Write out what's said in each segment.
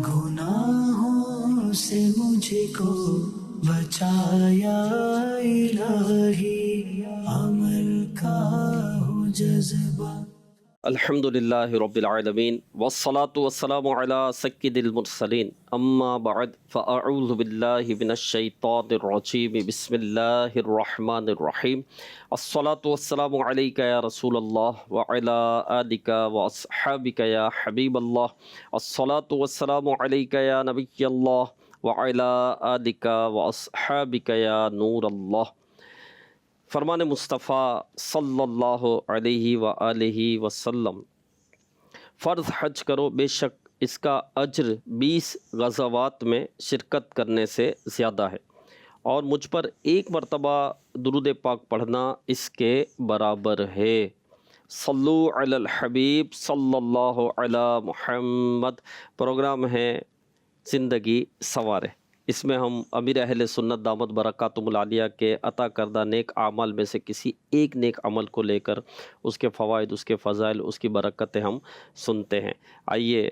گناہوں سے مجھ کو بچایا الہی، عمل کا ہو جذبہ۔ الحمدللہ رب العالمین والصلاة والسلام علی سید المرسلین، اما بعد فاعوذ باللہ من الشیطان الرجیم، بسم اللہ الرحمن الرحیم۔ الصلاة والسلام علیک یا رسول اللہ وعلی آلک واصحابک یا حبیب اللہ۔ الصلاة والسلام علیک یا نبی اللہ وعلی آلک واصحابک یا نور اللہ۔ فرمان مصطفیٰ صلی اللہ علیہ وآلہ وسلم، فرض حج کرو، بے شک اس کا اجر 20 غزوات میں شرکت کرنے سے زیادہ ہے، اور مجھ پر ایک مرتبہ درود پاک پڑھنا اس کے برابر ہے۔ صلو علی الحبیب صلی اللہ علی محمد۔ پروگرام ہے زندگی سنوارے۔ اس میں ہم امیر اہل سنت دامت برکاتہم العالیہ کے عطا کردہ نیک اعمال میں سے کسی ایک نیک عمل کو لے کر اس کے فوائد، اس کے فضائل، اس کی برکتیں ہم سنتے ہیں۔ آئیے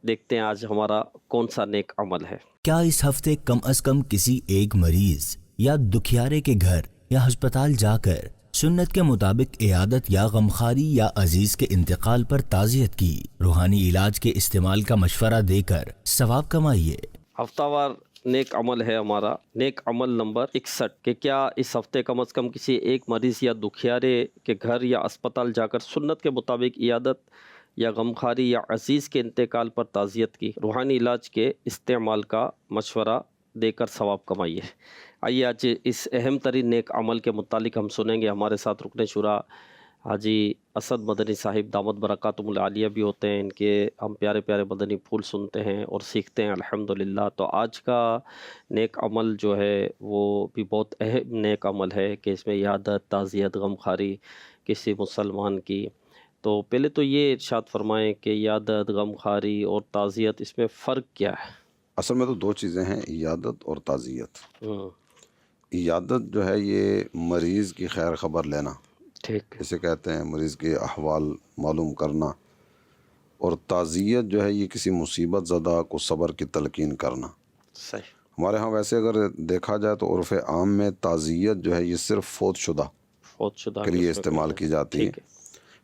دیکھتے ہیں آج ہمارا کون سا نیک عمل ہے۔ کیا اس ہفتے کم از کم کسی ایک مریض یا دکھیارے کے گھر یا ہسپتال جا کر سنت کے مطابق عیادت یا غمخواری یا عزیز کے انتقال پر تعزیت کی، روحانی علاج کے استعمال کا مشورہ دے کر ثواب کمائیے؟ ہفتہ وار نیک عمل ہے ہمارا، نیک عمل نمبر 61، کہ کیا اس ہفتے کم از کم کسی ایک مریض یا دکھیارے کے گھر یا اسپتال جا کر سنت کے مطابق عیادت یا غمخواری یا عزیز کے انتقال پر تعزیت کی، روحانی علاج کے استعمال کا مشورہ دے کر ثواب کمائیے۔ آئیے آج اس اہم ترین نیک عمل کے متعلق ہم سنیں گے۔ ہمارے ساتھ رکن شورا حاجی اسد مدنی صاحب دامت برکاتہم العالیہ بھی ہوتے ہیں، ان کے ہم پیارے پیارے مدنی پھول سنتے ہیں اور سیکھتے ہیں الحمدللہ۔ تو آج کا نیک عمل جو ہے وہ بھی بہت اہم نیک عمل ہے کہ اس میں عیادت، تعزیت، غمخواری کسی مسلمان کی۔ تو پہلے تو یہ ارشاد فرمائیں کہ عیادت، غمخواری اور تعزیت، اس میں فرق کیا ہے؟ اصل میں تو دو چیزیں ہیں، عیادت اور تعزیت۔ عیادت جو ہے یہ مریض کی خیر خبر لینا، ٹھیک، اسے کہتے ہیں مریض کے احوال معلوم کرنا، اور تعزیت جو ہے یہ کسی مصیبت زدہ کو صبر کی تلقین کرنا۔ صحیح۔ ہمارے ہاں ویسے اگر دیکھا جائے تو عرف عام میں تعزیت جو ہے یہ صرف فوت شدہ کے لیے استعمال کی جاتی ہے۔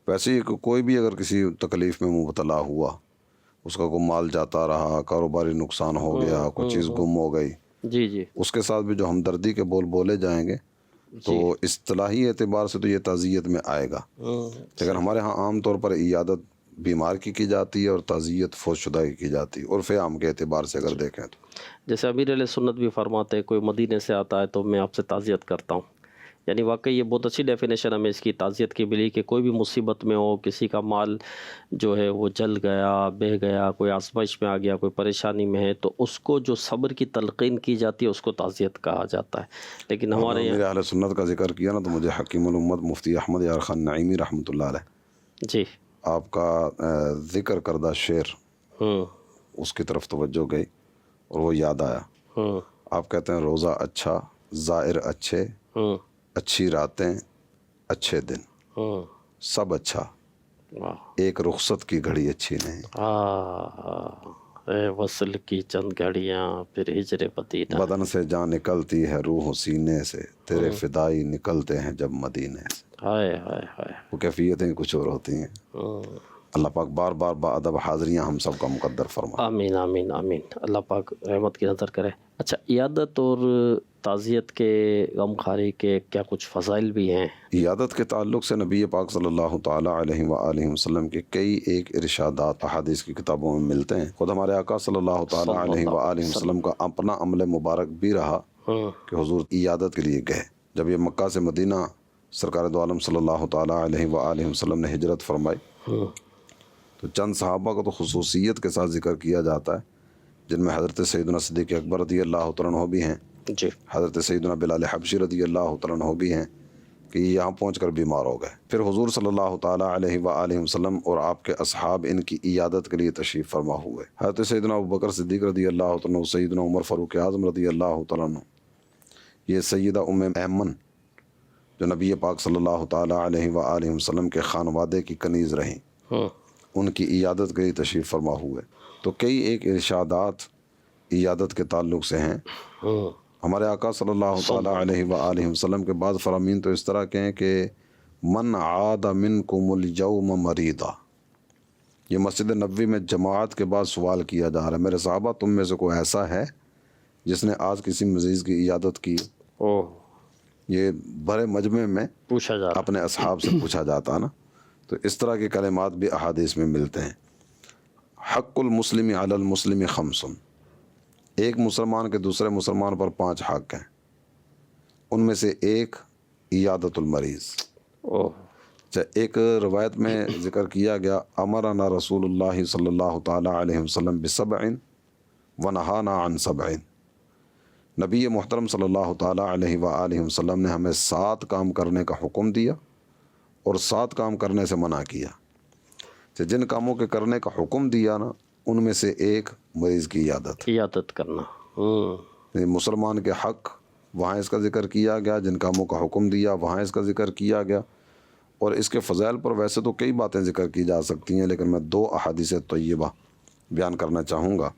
ویسے ہی کوئی بھی اگر کسی تکلیف میں مبتلا ہوا، اس کا کوئی مال جاتا رہا، کاروباری نقصان ہو گیا، کوئی چیز گم ہو گئی، جی، اس کے ساتھ بھی جو ہمدردی کے بول بولے جائیں گے تو اصطلاحی اعتبار سے تو یہ تعزیت میں آئے گا۔ لیکن ہمارے ہاں عام طور پر عیادت بیمار کی جاتی ہے اور تعزیت فوت شدہ کی جاتی ہے، عرف عام کے اعتبار سے اگر دیکھیں تو۔ جیسے امیر علیہ سنت بھی فرماتے ہیں، کوئی مدینے سے آتا ہے تو میں آپ سے تعزیت کرتا ہوں، یعنی واقعی یہ بہت اچھی ڈیفینیشن ہمیں اس کی تعزیت کی ملی کہ کوئی بھی مصیبت میں ہو، کسی کا مال جو ہے وہ جل گیا، بہہ گیا، کوئی آزمائش میں آ گیا، کوئی پریشانی میں ہے، تو اس کو جو صبر کی تلقین کی جاتی ہے اس کو تعزیت کہا جاتا ہے۔ لیکن ہمارے میرے اہل سنت کا ذکر کیا نا تو مجھے حکیم الامت مفتی احمد یار خان نعیمی رحمۃ اللہ علیہ جی، آپ کا ذکر کردہ شعر اس کی طرف توجہ گئی اور وہ یاد آیا۔ آپ کہتے ہیں روزہ اچھا، زائر اچھے، اچھی راتیں، اچھے دن، سب اچھا، ایک رخصت کی گھڑی اچھی نہیں۔ اے وصل کی چند گھڑیاں پھر ہجر مدینہ، بدن سے جان نکلتی ہے روح سینے سے، تیرے فدائی نکلتے ہیں جب مدینے سے۔ ہائے ہائے ہائے، وہ کیفیتیں کچھ اور ہوتی ہیں۔ اللہ پاک بار بار با ادب حاضریاں ہم سب کا مقدر فرمائے۔ آمین آمین آمین، اللہ پاک رحمت کی نظر کرے۔ اچھا، عیادت اور تعزیت کے، غمخواری کے کیا کچھ فضائل بھی ہیں؟ عیادت کے تعلق سے نبی پاک صلی اللہ تعالیٰ علیہ وآلہ وسلم کے کئی ایک ارشادات احادیث کی کتابوں میں ملتے ہیں۔ خود ہمارے آقا صلی اللہ تعالیٰ علیہ وآلہ وسلم کا اپنا عمل مبارک بھی رہا کہ حضور عیادت کے لیے گئے۔ جب یہ مکہ سے مدینہ سرکار دو عالم صلی اللہ تعالیٰ علیہ وآلہ وسلم نے ہجرت فرمائی تو چند صحابہ کا تو خصوصیت کے ساتھ ذکر کیا جاتا ہے، جن میں حضرت سیدنا صدیق اکبر رضی اللہ تعالیٰ عنہ بھی ہیں، جی، حضرت سیدنا بلال حبشی رضی اللہ تعالیٰ عنہ بھی ہیں کہ یہاں پہنچ کر بیمار ہو گئے۔ پھر حضور صلی اللہ تعالیٰ علیہ وآلہ وسلم اور آپ کے اصحاب ان کی عیادت کے لیے تشریف فرما ہوئے۔ حضرت سیدنا ابوبکر صدیق رضی اللہ تعالیٰ عنہ، سیدنا عمر فاروق اعظم رضی اللہ تعالیٰ عنہ، یہ سیدہ ام ایمن جو نبی پاک صلی اللہ تعالیٰ علیہ وآلہ وسلم کے خانوادے کی کنیز رہیں، ان کی عیادت کے لیے تشریف فرما ہوئے، تو کئی ایک ارشادات عیادت کے تعلق سے ہیں۔ ہمارے آقا صلی اللہ تعالیٰ علیہ وآلہ وسلم کے بعض فرامین تو اس طرح کے ہیں کہ من عاد منکم اليوم مریضا، یہ مسجد نبوی میں جماعت کے بعد سوال کیا جا رہا ہے، میرے صحابہ تم میں سے کوئی ایسا ہے جس نے آج کسی مریض کی عیادت کی؟ یہ بڑے مجمع میں پوچھا جا رہا اپنے اصحاب سے پوچھا جاتا نا، تو اس طرح کے کلمات بھی احادیث میں ملتے ہیں۔ حق المسلم علی المسلم خمس، ایک مسلمان کے دوسرے مسلمان پر 5 حق ہیں، ان میں سے ایک عیادت المریض۔ ایک روایت میں ذکر کیا گیا امرنا رسول اللہ صلی اللہ تعالیٰ علیہ وسلم ب7 ونہانا عن 7، نبی محترم صلی اللہ تعالیٰ علیہ وآلہ وسلم نے ہمیں 7 کام کرنے کا حکم دیا اور 7 کام کرنے سے منع کیا۔ جن کاموں کے کرنے کا حکم دیا نا، ان میں سے ایک مریض کی عیادت کرنا۔ مسلمان کے حق وہاں اس کا ذکر کیا گیا، جن کاموں کا حکم دیا وہاں اس کا ذکر کیا گیا، اور اس کے فضائل پر ویسے تو کئی باتیں ذکر کی جا سکتی ہیں، لیکن میں 2 احادیث طیبہ بیان کرنا چاہوں گا۔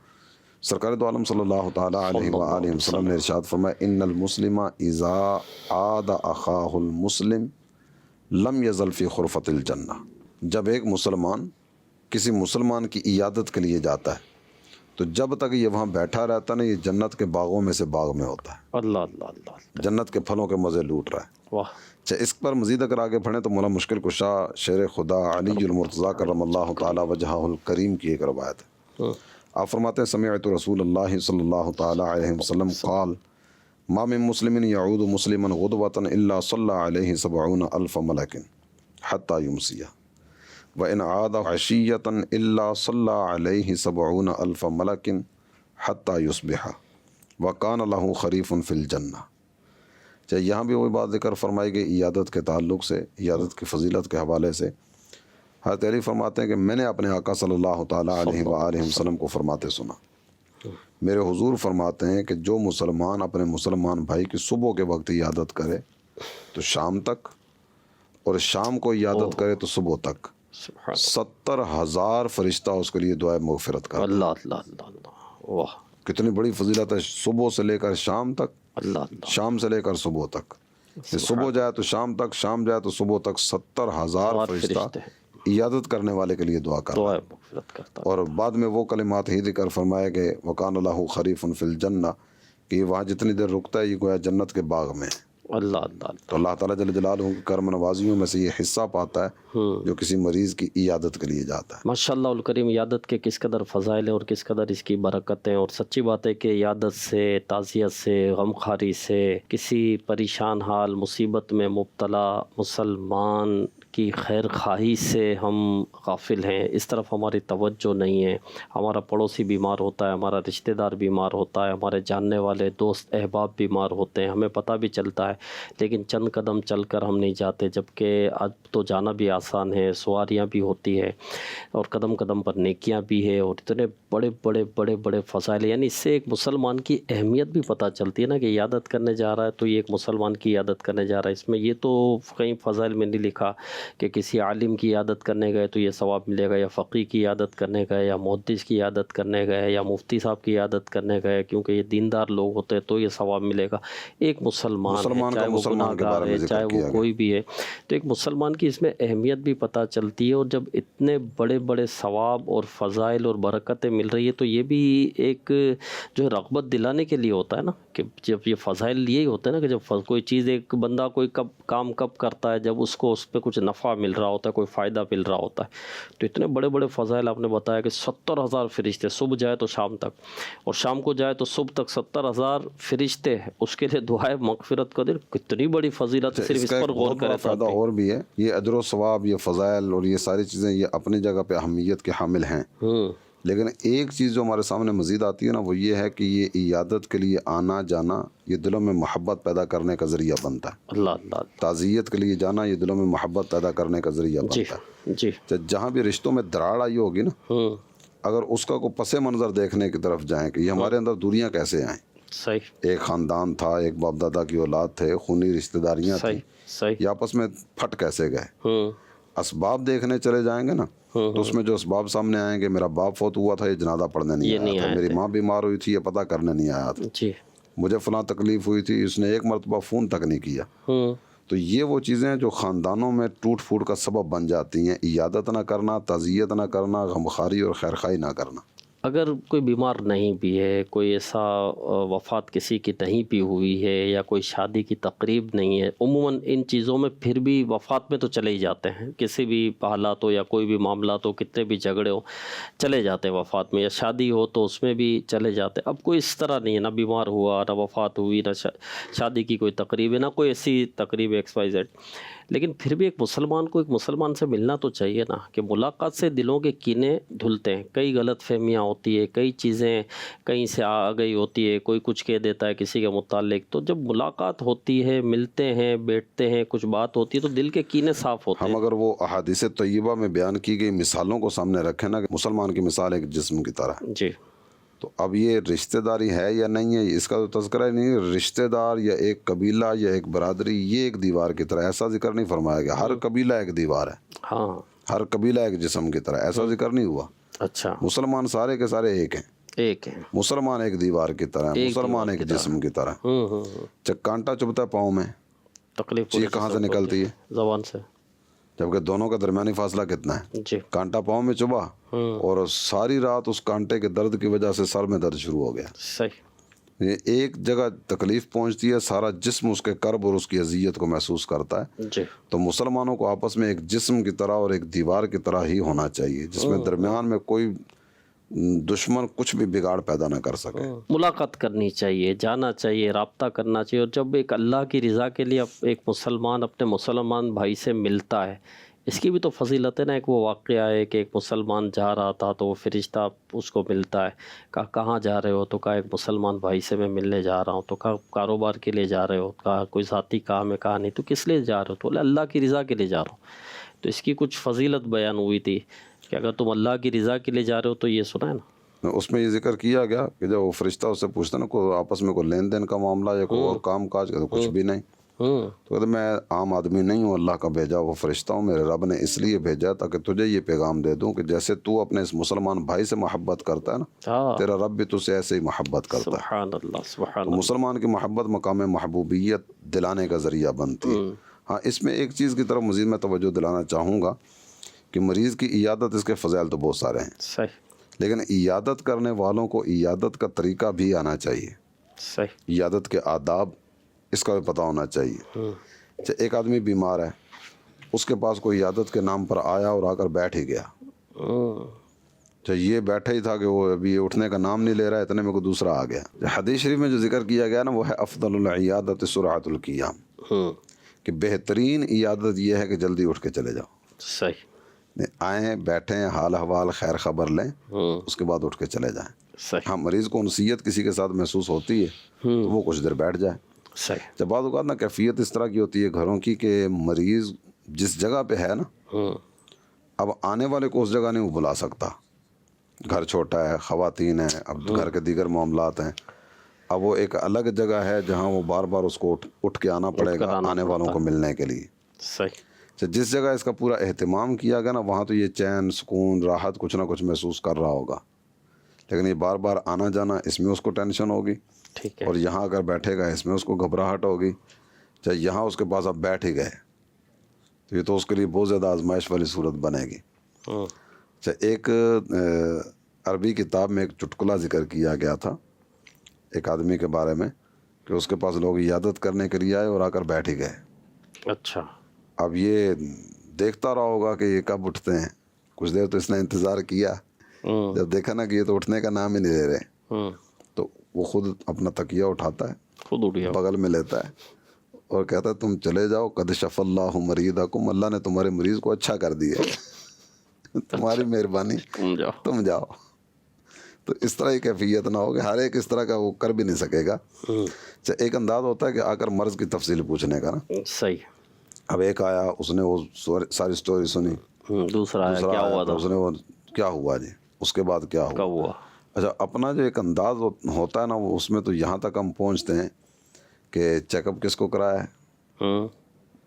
سرکار دو عالم صلی اللہ تعالیٰ علیہ وآلہ وسلم نے ارشاد فرمایا ان المسلم اذا عاد اخاہ المسلم لم یزل فی خرفۃ الجنہ، جب ایک مسلمان کسی مسلمان کی عیادت کے لیے جاتا ہے تو جب تک یہ وہاں بیٹھا رہتا نا، یہ جنت کے باغوں میں سے باغ میں ہوتا ہے، اللہ اللہ اللہ، جنت کے پھلوں کے مزے لوٹ رہا ہے۔ واہ! اچھا، اس پر مزید اگر آگے پڑھیں تو مولا مشکل کشا شیر خدا علی المرتضیٰ کرم اللہ تعالیٰ وجہہ الکریم کی ایک روایت ہے۔ آپ فرماتے ہیں سمعت رسول اللہ صلی اللہ تعالیٰ علیہ وسلم قال ما من مسلم یعود مسلما غدوۃ الا صلی علیہ 70,000 ملک حتی یمسی وان عاد عشیۃ الا صلی علیہ 70,000 ملک حتی یصبح وکان لہ خریف فی الجنہ۔ چاہے یہاں بھی وہی بات ذکر فرمائی گئی عیادت کے تعلق سے، عیادت کی فضیلت کے حوالے سے۔ حضرت علی فرماتے ہیں کہ میں نے اپنے آقا صلی اللہ تعالیٰ علیہ وآلہ وسلم کو فرماتے سنا، میرے حضور فرماتے ہیں کہ جو مسلمان اپنے مسلمان بھائی کی صبح کے وقت عیادت کرے تو شام تک، اور شام کو عیادت کرے تو صبح تک، 70,000 فرشتہ اس کے لیے دعائے مغفرت کرتے ہیں۔ اللہ اللہ اللہ اللہ، واہ! کتنی بڑی فضیلت ہے، صبح سے لے کر شام تک، اللہ اللہ، شام سے لے کر صبح تک، صبح جائے تو شام تک، شام جائے تو صبح تک، 70,000 فرشتہ عیادت کرنے والے کے لیے دعا کر رہا ہے۔ اور بعد میں وہ کلمات ہی ذکر فرمائے گئے وکان لہ خریف فی الجنہ، کہ وہاں جتنی دیر رکتا ہے یہ گویا جنت کے باغ میں۔ اللہ اللہ، تو اللہ تعالیٰ جل جلالہ کی کرم نوازیوں میں سے یہ حصہ پاتا ہے جو کسی مریض کی عیادت کے لیے جاتا ہے۔ ماشاء اللہ الکریم، عیادت کے کس قدر فضائل ہیں اور کس قدر اس کی برکتیں، اور سچی بات ہے کہ عیادت سے، تعزیت سے، غمخواری سے، کسی پریشان حال مصیبت میں مبتلا مسلمان کی خیر خواہی سے ہم غافل ہیں، اس طرف ہماری توجہ نہیں ہے۔ ہمارا پڑوسی بیمار ہوتا ہے، ہمارا رشتہ دار بیمار ہوتا ہے، ہمارے جاننے والے دوست احباب بیمار ہوتے ہیں، ہمیں پتہ بھی چلتا ہے، لیکن چند قدم چل کر ہم نہیں جاتے، جبکہ اب تو جانا بھی آسان ہے، سواریاں بھی ہوتی ہے، اور قدم قدم پر نیکیاں بھی ہے، اور اتنے بڑے بڑے بڑے بڑے فضائل، یعنی اس سے ایک مسلمان کی اہمیت بھی پتہ چلتی ہے نا، کہ عیادت کرنے جا رہا ہے تو یہ ایک مسلمان کی عیادت کرنے جا رہا ہے۔ اس میں یہ تو کئی فضائل میں نہیں لکھا کہ کسی عالم کی عیادت کرنے گئے تو یہ ثواب ملے گا، یا فقیہ کی عیادت کرنے گئے، یا محدث کی عیادت کرنے گئے، یا مفتی صاحب کی عیادت کرنے گئے، کیونکہ یہ دیندار لوگ ہوتے ہیں تو یہ ثواب ملے گا۔ ایک مسلمان ہے، چاہے وہ گناہ گار ہے، چاہے وہ کوئی بھی ہے، تو ایک مسلمان کی اس میں اہمیت بھی پتہ چلتی ہے، اور جب اتنے بڑے بڑے ثواب اور فضائل اور برکتیں مل رہی ہے تو یہ بھی ایک جو ہے رغبت دلانے کے لیے ہوتا ہے نا، کہ جب یہ فضائل یہی ہوتے ہیں نا، کہ جب کوئی چیز ایک بندہ کوئی کام کب کرتا ہے جب اس کو اس پہ کچھ نفع مل رہا ہوتا ہے، کوئی فائدہ مل رہا ہوتا ہے۔ تو اتنے بڑے بڑے فضائل آپ نے بتایا کہ 70,000 فرشتے، صبح جائے تو شام تک، اور شام کو جائے تو صبح تک 70,000 فرشتے اس کے لیے دعائے مغفرت کا دن، کتنی بڑی فضیلت ہے، صرف اس پر غور کرے۔ فائدہ اور بھی ہے، یہ اجر و ثواب، یہ فضائل اور یہ ساری چیزیں یہ اپنی جگہ پہ اہمیت کے حامل ہیں، لیکن ایک چیز جو ہمارے سامنے مزید آتی ہے نا، وہ یہ ہے کہ یہ عیادت کے لیے آنا جانا یہ دلوں میں محبت پیدا کرنے کا ذریعہ بنتا ہے۔ اللہ اللہ، تعزیت کے لیے جانا یہ دلوں میں محبت پیدا کرنے کا ذریعہ بنتا ہے۔ جی، جہاں بھی رشتوں میں دراڑ آئی ہوگی نا، اگر اس کا کوئی پس منظر دیکھنے کی طرف جائیں کہ یہ ہمارے اندر دوریاں کیسے آئیں، صحیح، ایک خاندان تھا، ایک باپ دادا کی اولاد تھے، خونی رشتہ داریاں تھیں، صحیح، یہ آپس میں پھٹ کیسے گئے، اسباب دیکھنے چلے جائیں گے نا تو اس میں جو اسباب سامنے آئیں گے، میرا باپ فوت ہوا تھا، یہ جنازہ پڑھنے نہیں آیا تھا، میری ماں بیمار ہوئی تھی، یہ پتہ کرنے نہیں آیا تھا، جی مجھے فلاں تکلیف ہوئی تھی، اس نے ایک مرتبہ فون تک نہیں کیا. تو یہ وہ چیزیں ہیں جو خاندانوں میں ٹوٹ پھوٹ کا سبب بن جاتی ہیں. عیادت نہ کرنا، تعزیت نہ کرنا، غمخواری اور خیرخواہی نہ کرنا. اگر کوئی بیمار نہیں بھی ہے، کوئی ایسا وفات کسی کی نہیں بھی ہوئی ہے، یا کوئی شادی کی تقریب نہیں ہے، عموماً ان چیزوں میں پھر بھی وفات میں تو چلے ہی جاتے ہیں، کسی بھی حالات ہو یا کوئی بھی معاملات ہو، کتنے بھی جھگڑے ہو چلے جاتے ہیں وفات میں، یا شادی ہو تو اس میں بھی چلے جاتے ہیں. اب کوئی اس طرح نہیں ہے، نہ بیمار ہوا، نہ وفات ہوئی، نہ شادی کی کوئی تقریب ہے، نہ کوئی ایسی تقریب XYZ، لیکن پھر بھی ایک مسلمان کو ایک مسلمان سے ملنا تو چاہیے نا، کہ ملاقات سے دلوں کے کینے دھلتے ہیں. کئی غلط فہمیاں ہوتی ہے، کئی چیزیں کہیں سے آ گئی ہوتی ہے، کوئی کچھ کہہ دیتا ہے کسی کے متعلق. تو جب ملاقات ہوتی ہے، ملتے ہیں، بیٹھتے ہیں، کچھ بات ہوتی ہے، تو دل کے کینے صاف ہوتے ہیں. ہم اگر وہ احادیث طیبہ میں بیان کی گئی مثالوں کو سامنے رکھیں نا، کہ مسلمان کی مثال ایک جسم کی طرح، جی تو اب یہ رشتہ داری ہے یا نہیں ہے، اس کا تو تذکرہ ہی نہیں. رشتہ دار یا ایک قبیلہ یا ایک برادری، یہ ایک دیوار کی طرح، ایسا ذکر نہیں فرمایا گیا. ہر قبیلہ ایک دیوار ہے، ہاں، ہر قبیلہ ایک جسم کی طرح، ایسا ذکر نہیں ہوا. اچھا، مسلمان سارے کے سارے ایک ہیں، ایک ہے، مسلمان ایک دیوار کی طرح ہے، مسلمان ایک جسم کی طرح. کانٹا چبھتا ہے پاؤں میں، تکلیف چیخ کہاں سے نکلتی ہے؟ زبان سے، جبکہ دونوں کا درمیانی فاصلہ کتنا ہے؟ جی کانٹا پاؤں میں چبھا اور ساری رات اس کانٹے کے درد کی وجہ سے سر میں درد شروع ہو گیا. صحیح. یہ ایک جگہ تکلیف پہنچتی ہے، سارا جسم اس کے کرب اور اس کی اذیت کو محسوس کرتا ہے. جی تو مسلمانوں کو آپس میں ایک جسم کی طرح اور ایک دیوار کی طرح ہی ہونا چاہیے، جس میں درمیان میں کوئی دشمن کچھ بھی بگاڑ پیدا نہ کر سکے. ملاقات کرنی چاہیے، جانا چاہیے، رابطہ کرنا چاہیے. اور جب ایک اللہ کی رضا کے لیے ایک مسلمان اپنے مسلمان بھائی سے ملتا ہے، اس کی بھی تو فضیلت ہے نا. ایک وہ واقعہ ہے کہ ایک مسلمان جا رہا تھا تو وہ فرشتہ اس کو ملتا ہے، کہا کہاں جا رہے ہو؟ تو کہا ایک مسلمان بھائی سے میں ملنے جا رہا ہوں. تو کہا کاروبار کے لیے جا رہے ہو؟ کہا کوئی ذاتی کام ہے. کہا نہیں. تو کس لیے جا رہے ہو؟ تو بولے اللہ کی رضا کے لیے جا رہا ہوں. تو اس کی کچھ فضیلت بیان ہوئی تھی کہ اگر تم اللہ کی رضا کے لیے جا رہے ہو تو یہ سنا ہے نا. اس میں یہ ذکر کیا گیا کہ جب وہ فرشتہ اس سے پوچھتا نا کوئی آپس میں کوئی لین دین کا معاملہ یا کوئی اور کام کاج کا، تو کچھ بھی نہیں. تو کہتے میں عام آدمی نہیں ہوں، اللہ کا بھیجا وہ فرشتہ ہوں. میرے رب نے اس لیے بھیجا تاکہ تجھے یہ پیغام دے دوں کہ جیسے تو اپنے اس مسلمان بھائی سے محبت کرتا ہے نا، تیرا رب بھی تجھ سے ایسے ہی محبت کرتا ہے. سبحان اللہ، سبحان تو اللہ. مسلمان کی محبت مقام محبوبیت دلانے کا ذریعہ بنتی ہے. ہاں، اس میں ایک چیز کی طرف مزید میں توجہ دلانا چاہوں گا کہ مریض کی عیادت، اس کے فضائل تو بہت سارے ہیں، صحیح لیکن عیادت کرنے والوں کو عیادت کا طریقہ بھی آنا چاہیے. صحیح. عیادت کے آداب اس کا بھی پتہ ہونا چاہیے. ایک آدمی بیمار ہے، اس کے پاس کوئی عیادت کے نام پر آیا اور آ کر بیٹھ ہی گیا. یہ بیٹھا ہی تھا کہ وہ ابھی اٹھنے کا نام نہیں لے رہا ہے، اتنے میں کوئی دوسرا آ گیا. حدیث شریف میں جو ذکر کیا گیا نا، وہ ہے افضل العیادت سرعۃ القیام، کہ بہترین عیادت یہ ہے کہ جلدی اٹھ کے چلے جاؤ. صحیح. آئیں، بیٹھیں، حال احوال خیر خبر لیں، اس کے بعد اٹھ کے چلے جائیں. صحیح. ہاں، مریض کو انسیت کسی کے ساتھ محسوس ہوتی ہے تو وہ کچھ دیر بیٹھ جائے. صحیح. جب بعض اوقات نا کیفیت اس طرح کی ہوتی ہے گھروں کی کہ مریض جس جگہ پہ ہے نا، اب آنے والے کو اس جگہ نہیں وہ بلا سکتا. گھر چھوٹا ہے، خواتین ہیں، اب گھر کے دیگر معاملات ہیں. اب وہ ایک الگ جگہ ہے جہاں وہ بار بار اس کو اٹھ کے آنا پڑے گا آنے والوں کو ملنے کے لیے. صحیح. جس جگہ اس کا پورا اہتمام کیا گیا نا، وہاں تو یہ چین، سکون، راحت کچھ نہ کچھ محسوس کر رہا ہوگا. لیکن یہ بار بار آنا جانا، اس میں اس کو ٹینشن ہوگی. ٹھیک ہے. اور یہاں اگر بیٹھے گا اس میں اس کو گھبراہٹ ہوگی. چاہے یہاں اس کے پاس اب بیٹھ ہی گئے تو یہ تو اس کے لیے بہت زیادہ آزمائش والی صورت بنے گی. ایک عربی کتاب میں ایک چٹکلا ذکر کیا گیا تھا ایک آدمی کے بارے میں کہ اس کے پاس لوگ عیادت کرنے کے لیے آئے اور آ کر بیٹھ ہی گئے. اچھا. اب یہ دیکھتا رہا ہوگا کہ یہ کب اٹھتے ہیں. کچھ دیر تو اس نے انتظار کیا. جب دیکھا نا کہ یہ تو اٹھنے کا نام ہی نہیں لے رہے، تو وہ خود اپنا تکیہ اٹھاتا ہے، خود اٹھ گیا، بغل میں لیتا ہے اور کہتا ہے تم چلے جاؤ، قد شف اللہ مریضکم، اللہ نے تمہارے مریض کو اچھا کر دیا، تمہاری مہربانی، تم جاؤ. تو اس طرح کی کیفیت نہ ہو کہ ہر ایک اس طرح کا وہ کر بھی نہیں سکے گا. ایک انداز ہوتا ہے کہ آ کر مرض کی تفصیل پوچھنے کا نا. صحیح. اب ایک آیا، اس نے وہ ساری سٹوری سنی. دوسرا آیا، کیا ہوا تھا؟ اس نے وہ کیا ہوا جی، اس کے بعد کیا ہوا. اچھا، اپنا جو ایک انداز ہوتا ہے نا، وہ اس میں تو یہاں تک ہم پہنچتے ہیں کہ چیک اپ کس کو کرایا ہے،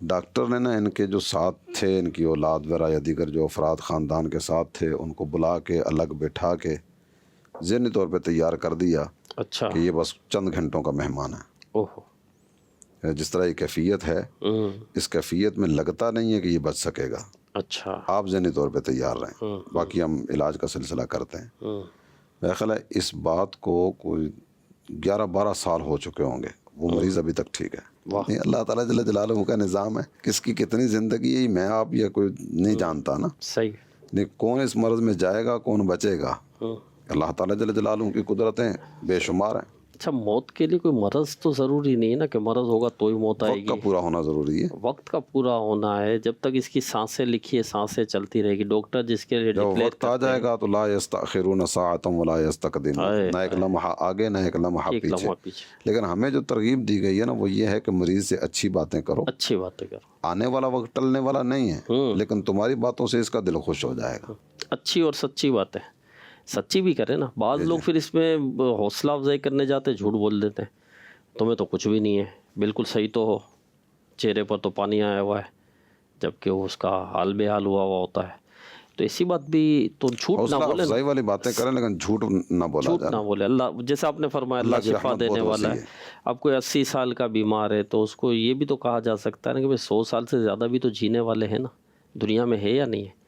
ڈاکٹر نے نا ان کے جو ساتھ تھے، ان کی اولاد وغیرہ یا دیگر جو افراد خاندان کے ساتھ تھے، ان کو بلا کے الگ بٹھا کے ذہنی طور پہ تیار کر دیا اچھا، کہ یہ بس چند گھنٹوں کا مہمان ہے. اوہ، جس طرح یہ کیفیت ہے، اس کیفیت میں لگتا نہیں ہے کہ یہ بچ سکے گا. اچھا، آپ ذہنی طور پہ تیار رہیں، باقی ہم علاج کا سلسلہ کرتے ہیں. میرا خیال ہے اس بات کو کوئی 11-12 سال ہو چکے ہوں گے، وہ مریض ابھی تک ٹھیک ہے. نہیں، اللہ تعالیٰ جل جلالہ کا نظام ہے، کس کی کتنی زندگی ہے میں آپ یا کوئی نہیں جانتا نا. صحیح. نہیں، کون اس مرض میں جائے گا، کون بچے گا، اللہ تعالیٰ جل جلالہ کی قدرتیں بے شمار ہیں. اچھا، موت کے لیے کوئی مرض تو ضروری نہیں ہے نا کہ مرض ہوگا تو ہی موت آئے وقت کا گی. پورا ہونا ضروری ہے. وقت کا پورا ہونا ہے. جب تک اس کی سانسیں لکھی ہے، سانسیں چلتی رہے گی. ڈاکٹر جس کے لیے جب ڈکلیئر وقت آ جائے گا تو لا یستأخرون ساعة ولا یستقدمون، نہ ایک لمحہ آگے نہ ایک لمحہ ایک پیچھے. لمحہ پیچھے. لیکن ہمیں جو ترغیب دی گئی ہے نا وہ یہ ہے کہ مریض سے اچھی باتیں کرو. اچھی باتیں کرو. آنے والا وقت ٹلنے والا نہیں ہے، لیکن تمہاری باتوں سے اس کا دل خوش ہو جائے گا. اچھی اور سچی باتیں، سچی بھی کریں نا. بعض لوگ پھر اس میں حوصلہ افزائی کرنے جاتے، جھوٹ بول دیتے ہیں. تمہیں تو کچھ بھی نہیں ہے، بالکل صحیح تو ہو، چہرے پر تو پانی آیا ہوا ہے، جبکہ اس کا حال بے حال ہوا ہوتا ہے. تو ایسی بات بھی تو جھوٹ نہ حوصلہ بولے، افزائی والی باتیں کریں لیکن جھوٹ نہ بولا جھوٹ جائے. نہ بولے. اللہ جیسے آپ نے فرمایا اللہ اللہ کی شفا رحمت دینے بہت والا وسیع ہے. ہے. اب کوئی 80 سال کا بیمار ہے تو اس کو یہ بھی تو کہا جا سکتا ہے نا کہ 100 سال سے زیادہ بھی تو جینے والے ہیں نا، دنیا میں ہے یا نہیں ہے.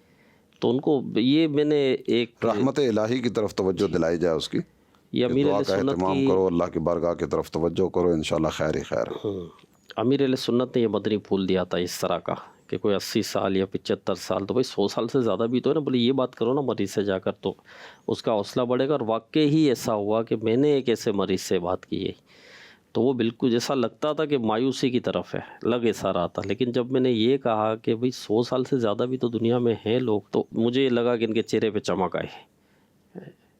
تو ان کو یہ میں نے ایک رحمت الہی کی طرف توجہ دلائی جائے اس کی، یہ کہ امیر دعا اہل کا سنت اہتمام کی کرو، اللہ کی بارگاہ کی طرف توجہ کرو، انشاءاللہ خیر ہی خیر. امیر علیہ سنت نے یہ مدنی پھول دیا تھا اس طرح کا کہ کوئی 80 سال یا 75 سال، تو بھائی 100 سال سے زیادہ بھی تو ہے نا. بولے یہ بات کرو نا مریض سے جا کر، تو اس کا حوصلہ بڑھے گا. اور واقعی ہی ایسا ہوا کہ میں نے ایک ایسے مریض سے بات کی ہے تو وہ بالکل جیسا لگتا تھا کہ مایوسی کی طرف ہے، لگ ایسا رہا تھا. لیکن جب میں نے یہ کہا کہ بھئی 100 سال سے زیادہ بھی تو دنیا میں ہیں لوگ، تو مجھے یہ لگا کہ ان کے چہرے پہ چمک آئی.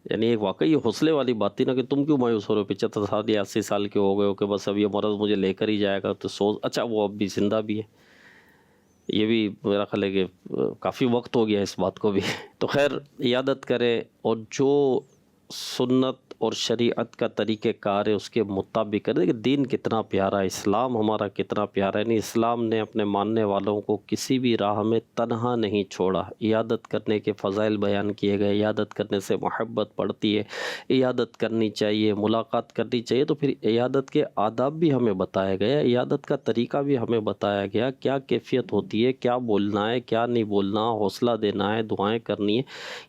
یعنی ایک واقعی حوصلے والی بات تھی نا کہ تم کیوں مایوس ہو رہے ہو، 75 سال یا 80 سال کے ہو گئے ہو کہ بس اب یہ مرض مجھے لے کر ہی جائے گا. تو اچھا وہ اب بھی زندہ بھی ہے، یہ بھی میرا خیال ہے کہ کافی وقت ہو گیا اس بات کو بھی. تو خیر عیادت کریں، اور جو سنت اور شریعت کا طریقہ کار ہے اس کے مطابق کریں. کہ دین کتنا پیارا ہے، اسلام ہمارا کتنا پیارا ہے. نہیں، اسلام نے اپنے ماننے والوں کو کسی بھی راہ میں تنہا نہیں چھوڑا. عیادت کرنے کے فضائل بیان کیے گئے. عیادت کرنے سے محبت بڑھتی ہے، عیادت کرنی چاہیے، ملاقات کرنی چاہیے. تو پھر عیادت کے آداب بھی ہمیں بتایا گیا، عیادت کا طریقہ بھی ہمیں بتایا گیا، کیا کیفیت ہوتی ہے، کیا بولنا ہے، کیا نہیں بولنا، حوصلہ دینا ہے، دعائیں کرنی ہے.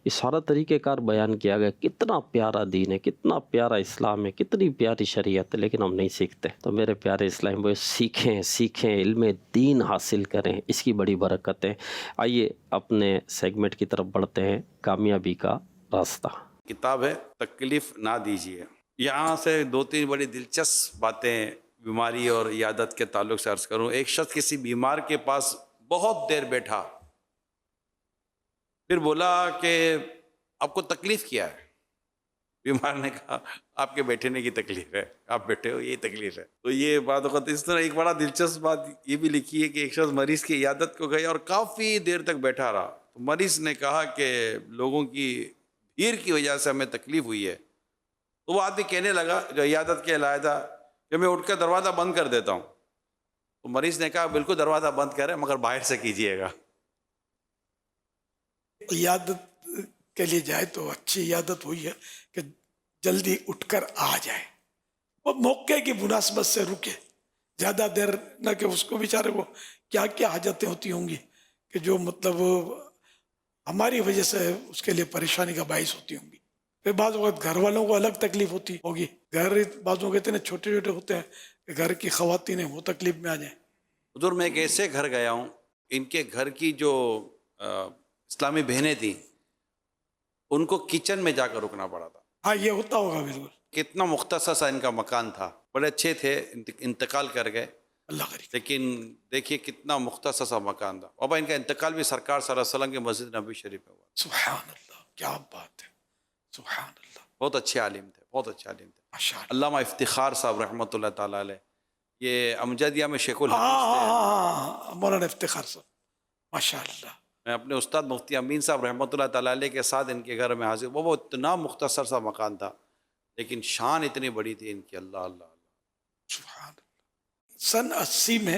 یہ سارا طریقہ کار بیان کیا گیا. کتنا پیارا دین ہے، کتنا پیارا اسلام ہے، کتنی پیاری شریعت ہے، لیکن ہم نہیں سیکھتے. تو میرے پیارے اسلام بھائی، سیکھیں، علم دین حاصل کریں، اس کی بڑی برکت ہے. آئیے اپنے سیگمنٹ کی طرف بڑھتے ہیں، کامیابی کا راستہ. کتاب ہے تکلیف نہ دیجیے. یہاں سے 2-3 بڑی دلچسپ باتیں بیماری اور عیادت کے تعلق سے عرض کروں. ایک شخص کسی بیمار کے پاس بہت دیر بیٹھا، پھر بولا کہ آپ کو تکلیف کیا ہے؟ بیمار نے کہا آپ کے بیٹھنے کی تکلیف ہے، آپ بیٹھے ہو یہی تکلیف ہے. تو یہ بات وقت اس طرح ایک بڑا دلچسپ بات یہ بھی لکھی ہے کہ ایک شخص مریض کی عیادت کو گیا اور کافی دیر تک بیٹھا رہا. تو مریض نے کہا کہ لوگوں کی بھیڑ کی وجہ سے ہمیں تکلیف ہوئی ہے. تو وہ آدمی کہنے لگا جو عیادت کے لائے تھا کہ میں اٹھ کے دروازہ بند کر دیتا ہوں. تو مریض نے کہا بالکل دروازہ بند کریں مگر باہر سے کیجیے گا. عیادت کے لیے جائے تو اچھی عیادت ہوئی ہے کہ جلدی اٹھ کر آ جائے، وہ موقع کی مناسبت سے رکے، زیادہ دیر نہ کہ اس کو بیچارے کو کیا کیا حاجتیں ہوتی ہوں گی کہ جو مطلب ہماری وجہ سے اس کے لیے پریشانی کا باعث ہوتی ہوں گی. پھر بعض وقت گھر والوں کو الگ تکلیف ہوتی ہوگی. گھر بعضوں کہتے ہیں چھوٹے چھوٹے ہوتے ہیں کہ گھر کی خواتین ہیں وہ تکلیف میں آ جائیں. حضور میں ایک ایسے گھر گیا ہوں، ان کے گھر کی جو اسلامی بہنیں تھیں ان کو کچن میں جا کر رکنا پڑا تھا. ہاں یہ ہوتا ہوگا بالکل. کتنا مختصر سا ان کا مکان تھا، بڑے اچھے تھے، انتقال کر گئے، اللہ کرے. لیکن دیکھیے کتنا مختصر سا مکان تھا. اور ان کا انتقال بھی سرکار صلی اللہ علیہ وسلم کے مسجد نبی شریف میں ہوا. سبحان اللہ، کیا بات ہے، سبحان اللہ. بہت اچھے عالم تھے، بہت اچھے عالم تھے. ماشاء اللہ. علامہ افتخار صاحب رحمۃ اللہ تعالیٰ علیہ، یہ امجدیہ میں شیخ الحدیث تھے. مولانا افتخار صاحب ماشاء اللہ. میں اپنے استاد مفتی امین صاحب رحمۃ اللہ تعالیٰ علیہ کے ساتھ ان کے گھر میں حاضر. وہ اتنا مختصر سا مکان تھا لیکن شان اتنی بڑی تھی ان کی. اللہ اللہ اللہ. سبحان اللہ. سن 80 میں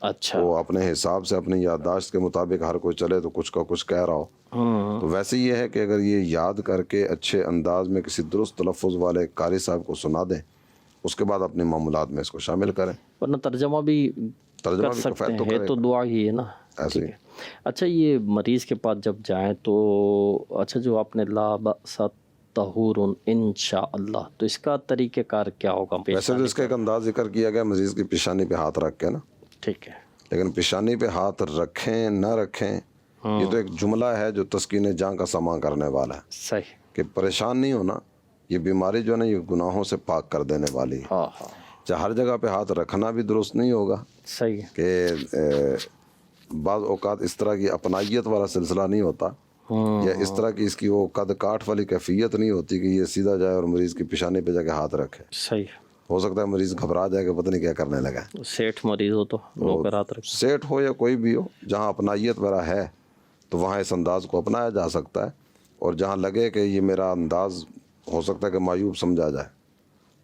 اچھا وہ اپنے حساب سے اپنی یادداشت کے مطابق ہر کوئی چلے تو کچھ کا کچھ کہہ رہا ہو. تو ویسے یہ ہے کہ اگر یہ یاد کر کے اچھے انداز میں کسی درست تلفظ والے قاری صاحب کو سنا دیں، اس کے بعد اپنے معمولات میں اس کو شامل کریں. ورنہ ترجمہ بھی ترجمہ کر بھی سکتے کفایت ہیں، تو ہے کرے تو گا. دعا ہی ہے نا. ایسے ٹھیک ہے. اچھا یہ مریض کے پاس جب جائیں تو اچھا جو آپ نے لا بأس طہور انشاء اللہ، تو اس کا طریقہ کار کیا ہوگا؟ ویسے تو اس کا ایک انداز ذکر کیا گیا مریض کی پیشانی پہ ہاتھ رکھ کے نا، ٹھیک ہے. لیکن پیشانی پہ ہاتھ رکھیں نہ رکھیں یہ تو ایک جملہ ہے جو تسکین جاں کا سامان کرنے والا ہے صحیح. کہ کہ پریشان نہیں ہونا. یہ بیماری جو ہے نا یہ گناہوں سے پاک کر دینے والی ہے. ہاں ہاں چاہے ہر جگہ پہ ہاتھ رکھنا بھی درست نہیں ہوگا صحیح ہے. کہ بعض اوقات اس طرح کی اپنائیت والا سلسلہ نہیں ہوتا، یا اس طرح کی اس کی وہ قد کاٹ والی کیفیت نہیں ہوتی کہ یہ سیدھا جائے اور مریض کی پیشانی پہ جا کے ہاتھ رکھے. صحیح. ہو سکتا ہے مریض گھبرا جائے کہ پتہ نہیں کیا کرنے لگا. سیٹھ مریض ہو تو نو پہ رات رکھ. سیٹ ہو یا کوئی بھی ہو، جہاں اپنائیت میرا ہے تو وہاں اس انداز کو اپنایا جا سکتا ہے، اور جہاں لگے کہ یہ میرا انداز ہو سکتا ہے کہ معیوب سمجھا جائے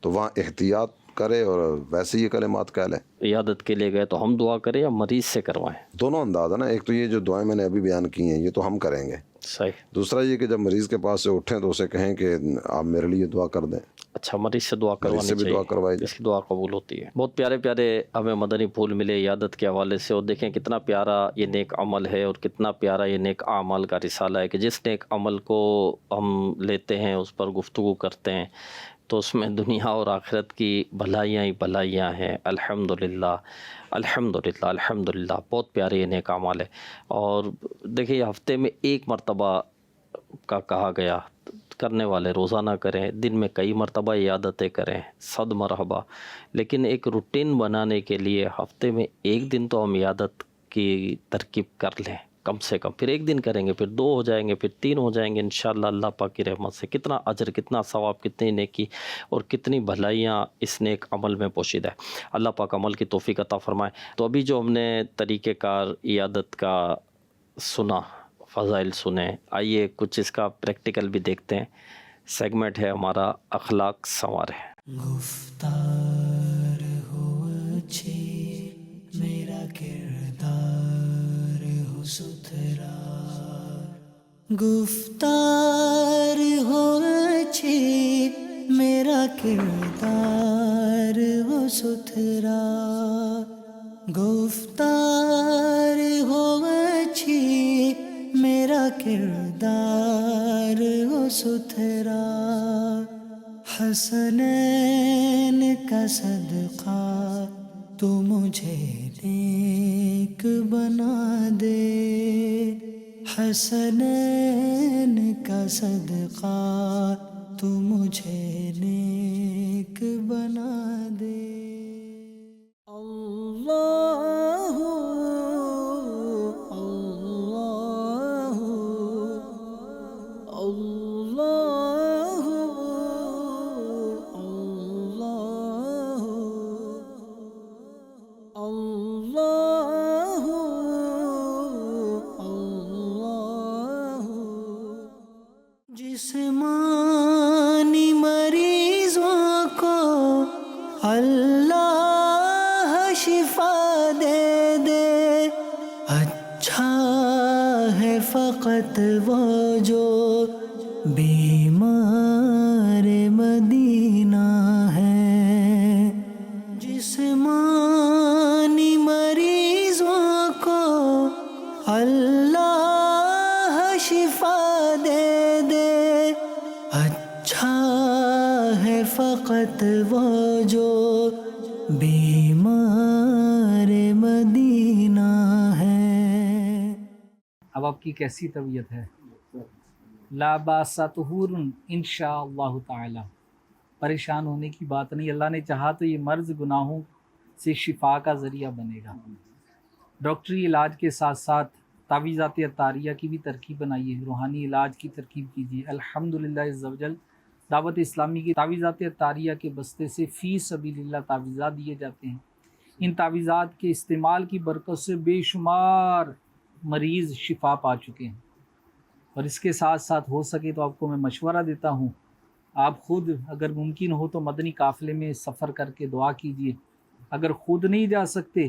تو وہاں احتیاط کرے اور ویسے یہ کلمات کہہ لیں. عیادت کے لیے گئے تو ہم دعا کریں یا مریض سے کروائیں؟ دونوں انداز ہے نا. ایک تو یہ جو دعائیں میں نے ابھی بیان کی ہیں یہ تو ہم کریں گے. صحیح. دوسرا یہ کہ جب مریض کے پاس سے اٹھیں تو اسے کہیں کہ آپ میرے لیے دعا کر دیں. اچھا مریض سے دعا مریض سے کروانی بھی دعا کروائی چاہیے، جائے. اس کی دعا قبول ہوتی ہے. بہت پیارے پیارے ہمیں مدنی پھول ملے عیادت کے حوالے سے، اور دیکھیں کتنا پیارا یہ نیک عمل ہے اور کتنا پیارا یہ نیک اعمال کا رسالہ ہے کہ جس نیک عمل کو ہم لیتے ہیں اس پر گفتگو کرتے ہیں تو اس میں دنیا اور آخرت کی بھلائیاں ہی بھلائیاں ہیں. الحمدللہ الحمدللہ الحمدللہ. بہت پیارے یہ نیک اعمال ہے. اور دیکھیں ہفتے میں ایک مرتبہ کا کہا گیا، کرنے والے روزانہ کریں، دن میں کئی مرتبہ عیادتیں کریں، 100 مرحبا. لیکن ایک روٹین بنانے کے لیے ہفتے میں ایک دن تو ہم عیادت کی ترکیب کر لیں کم سے کم. پھر ایک دن کریں گے، پھر 2 ہو جائیں گے، پھر 3 ہو جائیں گے انشاءاللہ. اللہ پاک کی رحمت سے کتنا اجر، کتنا ثواب، کتنی نیکی اور کتنی بھلائیاں اس نیک عمل میں پوشیدہ ہے. اللہ پاک عمل کی توفیق عطا فرمائے. تو ابھی جو ہم نے طریقہ کار عیادت کا سنا، فضائل سنے، آئیے کچھ اس کا پریکٹیکل بھی دیکھتے ہیں. سیگمنٹ ہے ہمارا اخلاق سنوارے. گفتار ہو اچھی میرا کردار ہو ستھرا، گفتار ہو اچھی میرا کردار ہو ستھرا، گفتار ہو اچھی میرا کردار ہو ستھرا، حسنین کا صدقہ تو مجھے نیک بنا دے، حسنین کا صدقہ تو مجھے نیک بنا دے. اللہ اللہ اللہ اللہ اللہ اللہ. جسمانی مریضوں کو اللہ شفا دے دے، اچھا ہے فقط وہ جو بیمار مدینہ ہے. جسمانی مریضوں کو اللہ شفا دے دے، اچھا ہے فقط وہ جو بیمار مدینہ ہے. اب آپ کی کیسی طبیعت ہے؟ لا باس طہور انشاء اللہ تعالی. پریشان ہونے کی بات نہیں، اللہ نے چاہا تو یہ مرض گناہوں سے شفا کا ذریعہ بنے گا. ڈاکٹری علاج کے ساتھ ساتھ تعویذات عطاریہ کی بھی ترکیب بنائیے، روحانی علاج کی ترکیب کیجیے. الحمدللہ عز وجل دعوت اسلامی کی تعویذات عطاریہ کے بستے سے فی سبیل اللہ تعویذات دیے جاتے ہیں. ان تعویذات کے استعمال کی برکت سے بے شمار مریض شفا پا چکے ہیں. اور اس کے ساتھ ساتھ ہو سکے تو آپ کو میں مشورہ دیتا ہوں، آپ خود اگر ممکن ہو تو مدنی قافلے میں سفر کر کے دعا کیجیے. اگر خود نہیں جا سکتے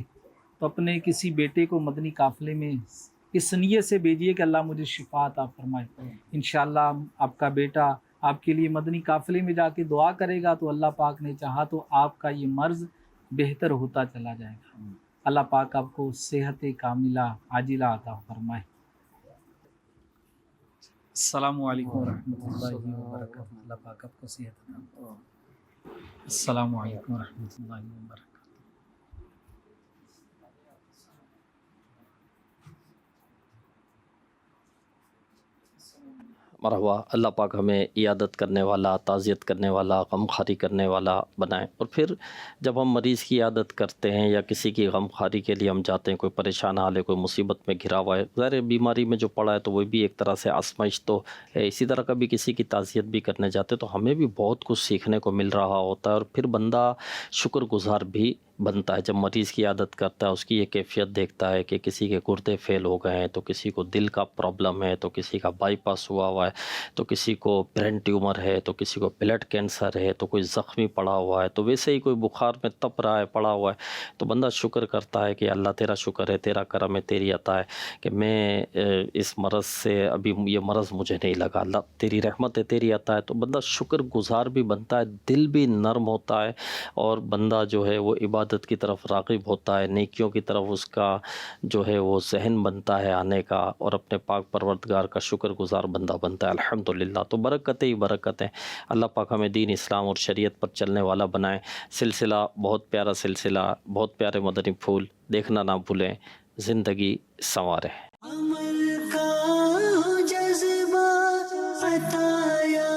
تو اپنے کسی بیٹے کو مدنی قافلے میں اس نیت سے بھیجیے کہ اللہ مجھے شفا عطا فرمائے. انشاءاللہ آپ کا بیٹا آپ کے لیے مدنی قافلے میں جا کے دعا کرے گا تو اللہ پاک نے چاہا تو آپ کا یہ مرض بہتر ہوتا چلا جائے گا. اللہ پاک آپ کو صحت کاملہ عاجلہ عطا فرمائے. السلام علیکم ورحمۃ اللہ وبرکاتہ. اللہ پاک آپ کو صحت عطا فرمائے. السلام علیکم ورحمۃ اللہ وبرکاتہ. مرحبا. اللہ پاک ہمیں عیادت کرنے والا، تعزیت کرنے والا، غمخواری کرنے والا بنائے. اور پھر جب ہم مریض کی عیادت کرتے ہیں یا کسی کی غمخواری کے لیے ہم جاتے ہیں، کوئی پریشان حال ہے، کوئی مصیبت میں گھرا ہوا ہے، ظاہر بیماری میں جو پڑا ہے تو وہ بھی ایک طرح سے آزمائش تو ہے. اسی طرح کبھی کسی کی تعزیت بھی کرنے جاتے تو ہمیں بھی بہت کچھ سیکھنے کو مل رہا ہوتا ہے، اور پھر بندہ شکر گزار بھی بنتا ہے. جب مریض کی عادت کرتا ہے اس کی یہ کیفیت دیکھتا ہے کہ کسی کے گردے فیل ہو گئے ہیں، تو کسی کو دل کا پرابلم ہے، تو کسی کا بائی پاس ہوا ہے، تو کسی کو برین ٹیومر ہے، تو کسی کو بلڈ کینسر ہے، تو کوئی زخمی پڑا ہوا ہے، تو ویسے ہی کوئی بخار میں تپ رہا ہے، پڑا ہوا ہے، تو بندہ شکر کرتا ہے کہ اللہ تیرا شکر ہے، تیرا کرم ہے، تیری عطا ہے کہ میں اس مرض سے ابھی یہ مرض مجھے نہیں لگا. اللہ تیری رحمت ہے، تیری عطا ہے. تو بندہ شکر گزار بھی بنتا ہے، دل بھی نرم ہوتا ہے، اور بندہ جو ہے وہ عبادت کی طرف راغب ہوتا ہے، نیکیوں کی طرف اس کا جو ہے وہ ذہن بنتا ہے آنے کا، اور اپنے پاک پروردگار کا شکر گزار بندہ بنتا ہے. الحمدللہ. تو برکتیں ہی برکتیں. اللہ پاک ہمیں دین اسلام اور شریعت پر چلنے والا بنائے. سلسلہ بہت پیارا سلسلہ، بہت پیارے مدنی پھول دیکھنا نہ بھولیں. زندگی سنوارے. عمل کا جذبہ عطا یا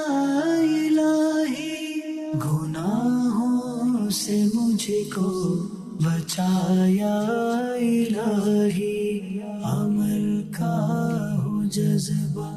الہی، گناہوں سے مجھ کو بچایا الہی. عمل کا جذبہ